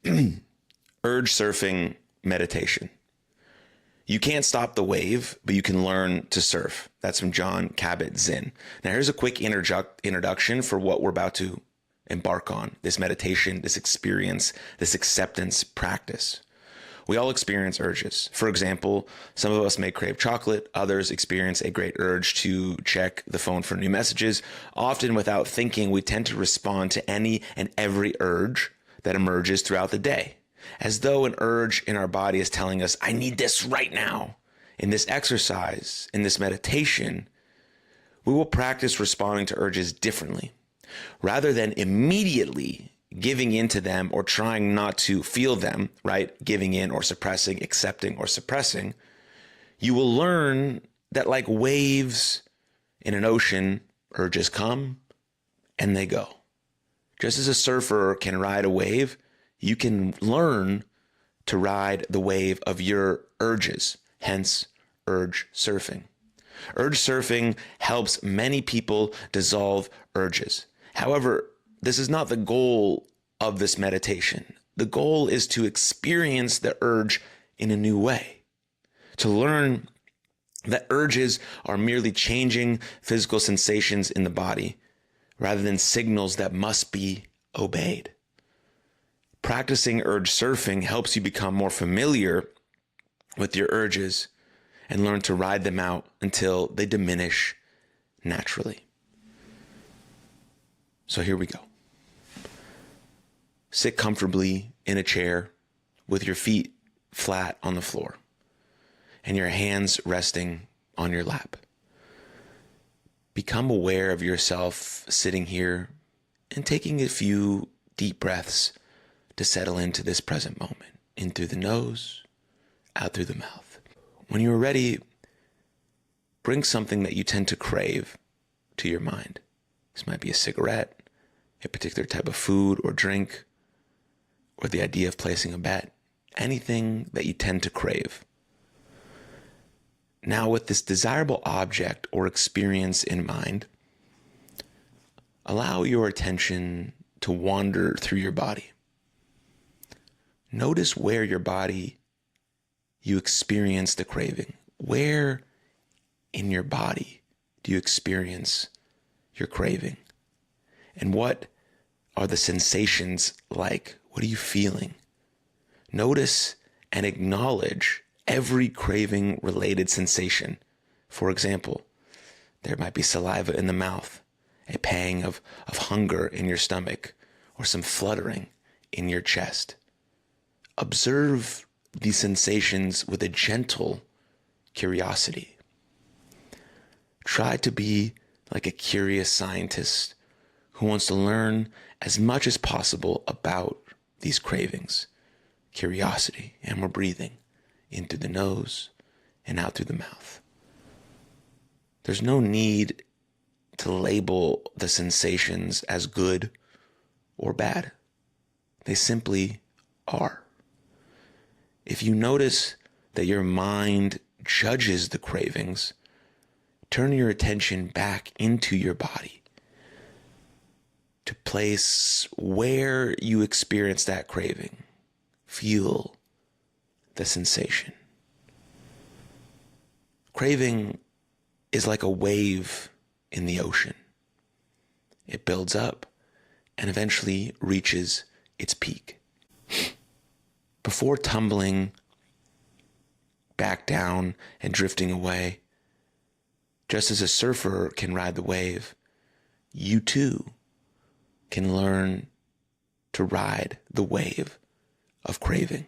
Urge surfing meditation. You can't stop the wave, but you can learn to surf. That's from Jon Kabat-Zinn. Now, here's a quick introduction for what we're about to embark on, this meditation, this experience, this acceptance practice. We all experience urges. For example, some of us may crave chocolate. Others experience a great urge to check the phone for new messages. Often without thinking, we tend to respond to any and every urge that emerges throughout the day, as though an urge in our body is telling us, I need this right now. In this exercise, in this meditation, we will practice responding to urges differently. Rather than immediately giving into them or trying not to feel them, right? Giving in or suppressing, accepting or suppressing, you will learn that like waves in an ocean, urges come and they go. Just as a surfer can ride a wave, you can learn to ride the wave of your urges, hence urge surfing. Urge surfing helps many people dissolve urges. However, this is not the goal of this meditation. The goal is to experience the urge in a new way, to learn that urges are merely changing physical sensations in the body rather than signals that must be obeyed. Practicing urge surfing helps you become more familiar with your urges and learn to ride them out until they diminish naturally. So here we go. Sit comfortably in a chair with your feet flat on the floor and your hands resting on your lap. Become aware of yourself sitting here and taking a few deep breaths to settle into this present moment, in through the nose, out through the mouth. When you're ready, bring something that you tend to crave to your mind. This might be a cigarette, a particular type of food or drink, or the idea of placing a bet, anything that you tend to crave. Now, with this desirable object or experience in mind, allow your attention to wander through your body. Notice where your body you experience the craving. Where in your body do you experience your craving? And what are the sensations like? What are you feeling? Notice and acknowledge every craving related sensation. For example, there might be saliva in the mouth, a pang of hunger in your stomach, or some fluttering in your chest. Observe these sensations with a gentle curiosity. Try to be like a curious scientist who wants to learn as much as possible about these cravings. Curiosity, and we're breathing in through the nose and out through the mouth. There's no need to label the sensations as good or bad. They simply are. If you notice that your mind judges the cravings, turn your attention back into your body to place where you experience that craving. Feel the sensation. Craving is like a wave in the ocean. It builds up and eventually reaches its peak. Before tumbling back down and drifting away, just as a surfer can ride the wave, you too can learn to ride the wave of craving.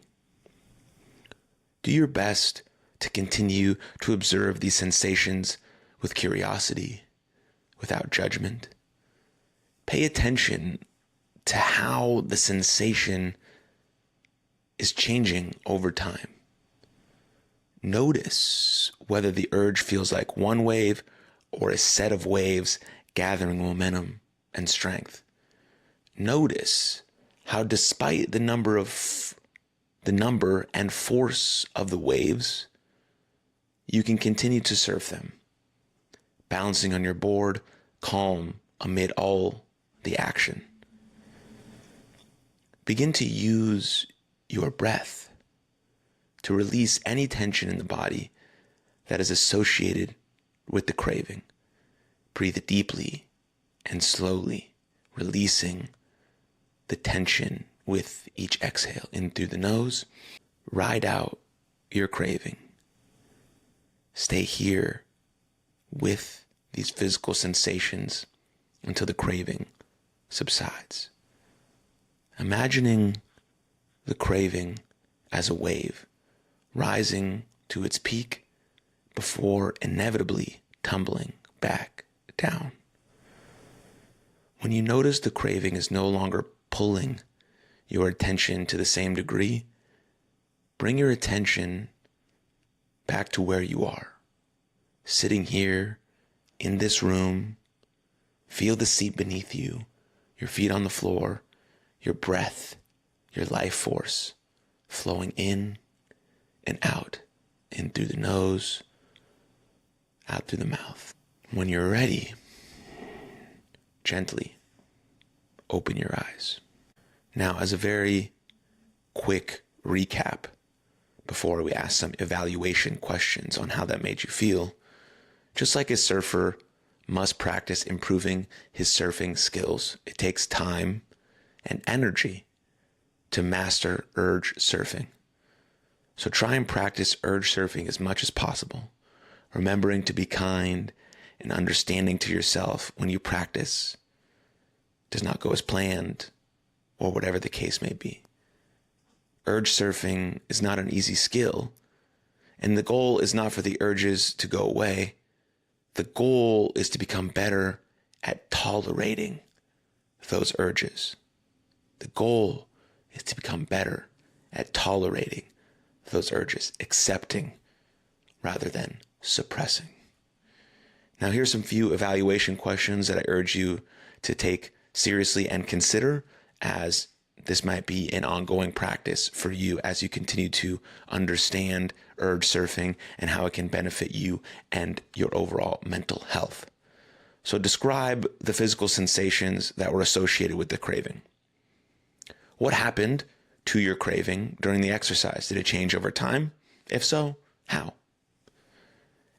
Do your best to continue to observe these sensations with curiosity, without judgment. Pay attention to how the sensation is changing over time. Notice whether the urge feels like one wave or a set of waves gathering momentum and strength. Notice how despite the number and force of the waves, you can continue to surf them, balancing on your board, calm amid all the action. begin to use your breath to release any tension in the body that is associated with the craving. Breathe deeply and slowly, releasing the tension with each exhale in through the nose. Ride out your craving. Stay here with these physical sensations until the craving subsides. Imagining the craving as a wave rising to its peak before inevitably tumbling back down. When you notice the craving is no longer pulling your attention to the same degree, bring your attention back to where you are, sitting here in this room. Feel the seat beneath you, your feet on the floor, your breath, your life force flowing in and out, in through the nose, out through the mouth. When you're ready, gently open your eyes. Now, as a very quick recap, before we ask some evaluation questions on how that made you feel, just like a surfer must practice improving his surfing skills, it takes time and energy to master urge surfing. So try and practice urge surfing as much as possible, remembering to be kind and understanding to yourself when you practice does not go as planned, or whatever the case may be. Urge surfing is not an easy skill, and the goal is not for the urges to go away. The goal is to become better at tolerating those urges. The goal is to become better at tolerating those urges, accepting rather than suppressing. Now, here's some few evaluation questions that I urge you to take seriously and consider, as this might be an ongoing practice for you as you continue to understand urge surfing and how it can benefit you and your overall mental health. So describe the physical sensations that were associated with the craving. What happened to your craving during the exercise? Did it change over time? If so, how?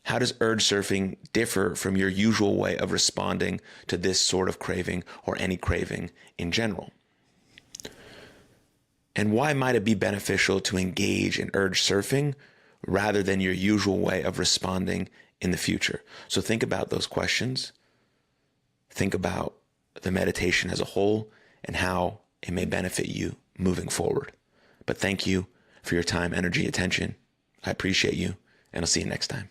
How does urge surfing differ from your usual way of responding to this sort of craving or any craving in general? And why might it be beneficial to engage in urge surfing rather than your usual way of responding in the future? So think about those questions. Think about the meditation as a whole and how it may benefit you moving forward. But thank you for your time, energy, attention. I appreciate you, and I'll see you next time.